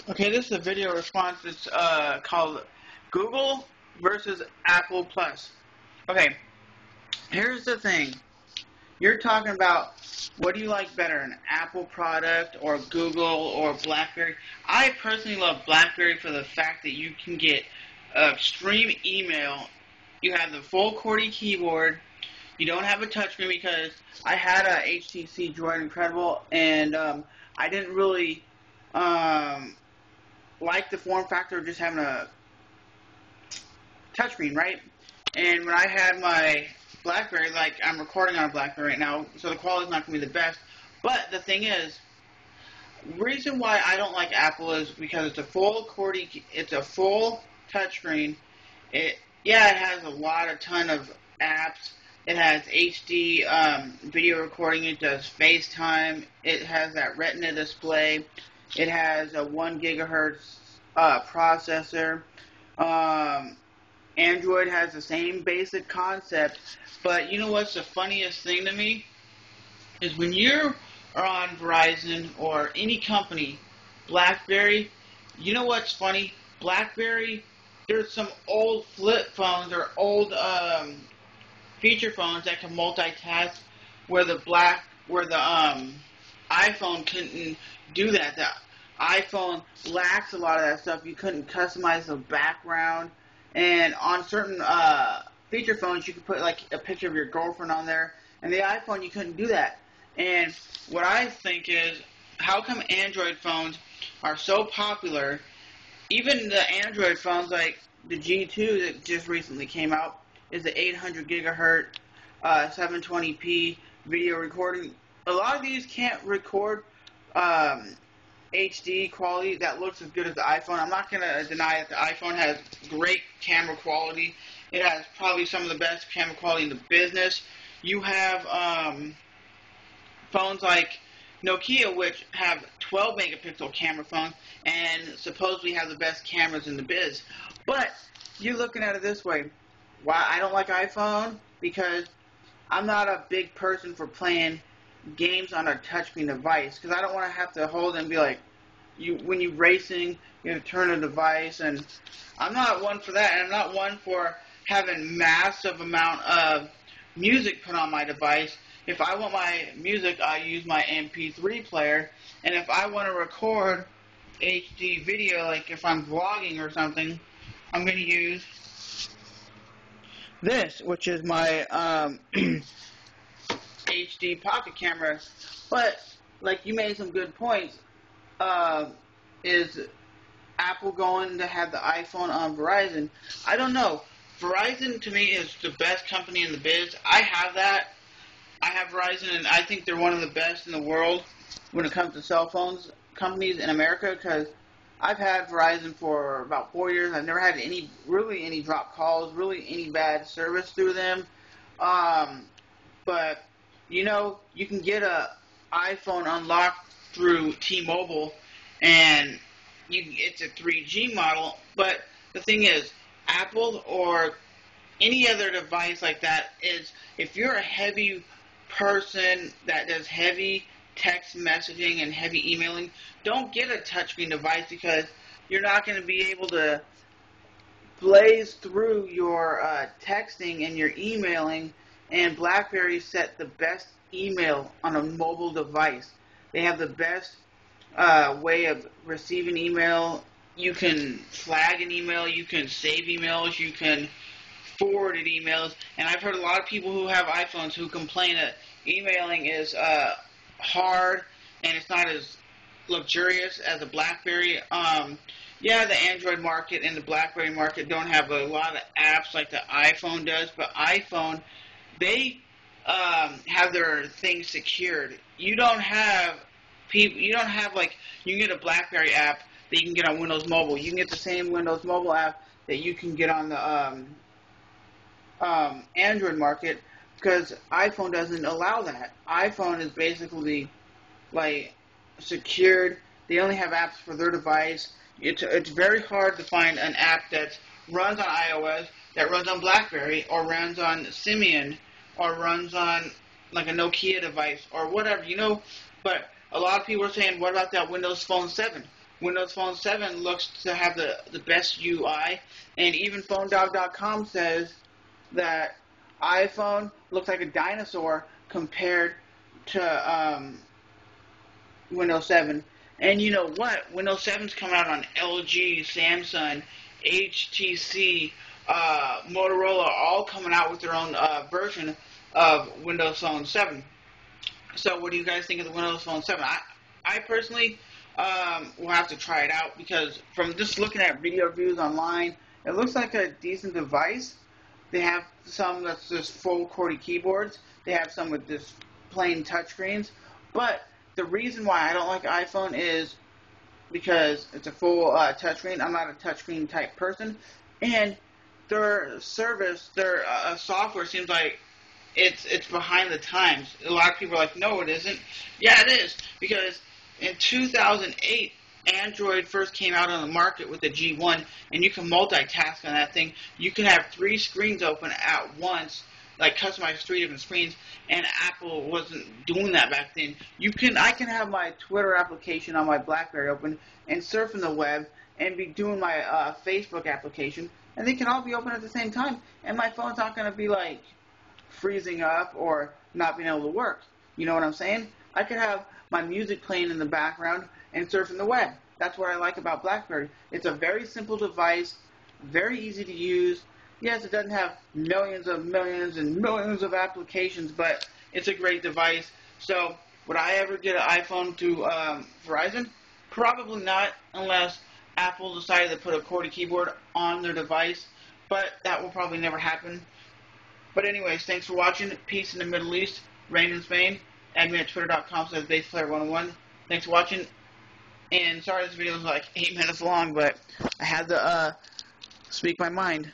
Okay, this is a video response. It's called Google versus Apple Plus. Okay, here's the thing. You're talking about what do you like better, an Apple product or Google or Blackberry? I personally love Blackberry for the fact that you can get extreme email. You have the full QWERTY keyboard. You don't have a touchscreen because I had a HTC Droid Incredible and I didn't really um, like the form factor of just having a touchscreen, right? And when I had my Blackberry, like I'm recording on a Blackberry right now, so the quality's not going to be the best. But the thing is, reason why I don't like Apple is because it's a full QWERTY, it's a full touchscreen. It has a ton of apps. It has HD video recording. It does FaceTime. It has that Retina display. It has a 1 gigahertz processor. Android has the same basic concept, but you know what's the funniest thing to me? Is when you are on Verizon or any company, Blackberry, you know what's funny? Blackberry, there's some old flip phones or old feature phones that can multitask where the iPhone couldn't do that. The iPhone lacks a lot of that stuff. You couldn't customize the background, and on certain feature phones, you could put like a picture of your girlfriend on there. And the iPhone, you couldn't do that. And what I think is, how come Android phones are so popular? Even the Android phones, like the G2 that just recently came out, is the 800 gigahertz, 720p video recording. A lot of these can't record HD quality that looks as good as the iPhone. I'm not going to deny that the iPhone has great camera quality. It has probably some of the best camera quality in the business. You have phones like Nokia, which have 12 megapixel camera phones and supposedly have the best cameras in the biz. But you're looking at it this way. Why I don't like iPhone? Because I'm not a big person for playing games on a touchscreen device, because I don't want to have to hold it and be like, when you're racing, you have to turn a device, and I'm not one for that, and I'm not one for having massive amount of music put on my device. If I want my music, I use my MP3 player, and if I want to record HD video, like if I'm vlogging or something, I'm going to use this, which is my HD pocket camera. But like you made some good points. Is Apple going to have the iPhone on Verizon? I don't know. Verizon to me is the best company in the biz. I have that. I have Verizon, and I think they're one of the best in the world when it comes to cell phones companies in America, because I've had Verizon for about 4 years. I've never had any drop calls, really any bad service through them. But you can get a iPhone unlocked through T-Mobile, and it's a 3G model. But the thing is, Apple or any other device like that is, if you're a heavy person that does heavy text messaging and heavy emailing, don't get a touchscreen device, because you're not going to be able to blaze through your texting and your emailing. And BlackBerry set the best email on a mobile device. They have the best way of receiving email. You can flag an email, you can save emails, you can forwarded emails, and I've heard a lot of people who have iPhones who complain that emailing is hard and it's not as luxurious as a BlackBerry. The Android market and the BlackBerry market don't have a lot of apps like the iPhone does, but iPhone, they have their things secured. You don't have like, you can get a BlackBerry app that you can get on Windows Mobile. You can get the same Windows Mobile app that you can get on the Android market, because iPhone doesn't allow that. iPhone is basically like secured. They only have apps for their device. It's very hard to find an app that runs on iOS, that runs on BlackBerry, or runs on Symbian, or runs on like a Nokia device or whatever, But a lot of people are saying, what about that Windows Phone 7? Windows Phone 7 looks to have the best UI, and even PhoneDog.com says that iPhone looks like a dinosaur compared to Windows 7. And you know what? Windows 7's coming out on LG, Samsung, HTC, Motorola, all coming out with their own version of Windows Phone 7. So what do you guys think of the Windows Phone 7? I personally will have to try it out because from just looking at video reviews online, it looks like a decent device. They have some that's just full QWERTY keyboards. They have some with just plain touchscreens. But the reason why I don't like iPhone is because it's a full touchscreen. I'm not a touchscreen type person. And their service, their software seems like it's behind the times. A lot of people are like, no, it isn't. Yeah, it is. Because in 2008, Android first came out on the market with the G1, and you can multitask on that thing. You can have 3 screens open at once, like customize 3 different screens, and Apple wasn't doing that back then. I can have my Twitter application on my Blackberry open and surfing the web and be doing my Facebook application, and they can all be open at the same time, and my phone's not going to be like freezing up or not being able to work. You know what I'm saying? I could have my music playing in the background and surfing the web. That's what I like about BlackBerry. It's a very simple device, very easy to use. Yes, it doesn't have millions and millions of applications, but it's a great device. So, would I ever get an iPhone through Verizon? Probably not, unless Apple decided to put a QWERTY keyboard on their device, but that will probably never happen. But anyways, thanks for watching. Peace in the Middle East. Rain in Spain. Admin at twitter.com/baseplayer101. Thanks for watching. And sorry this video is like 8 minutes long, but I had to speak my mind.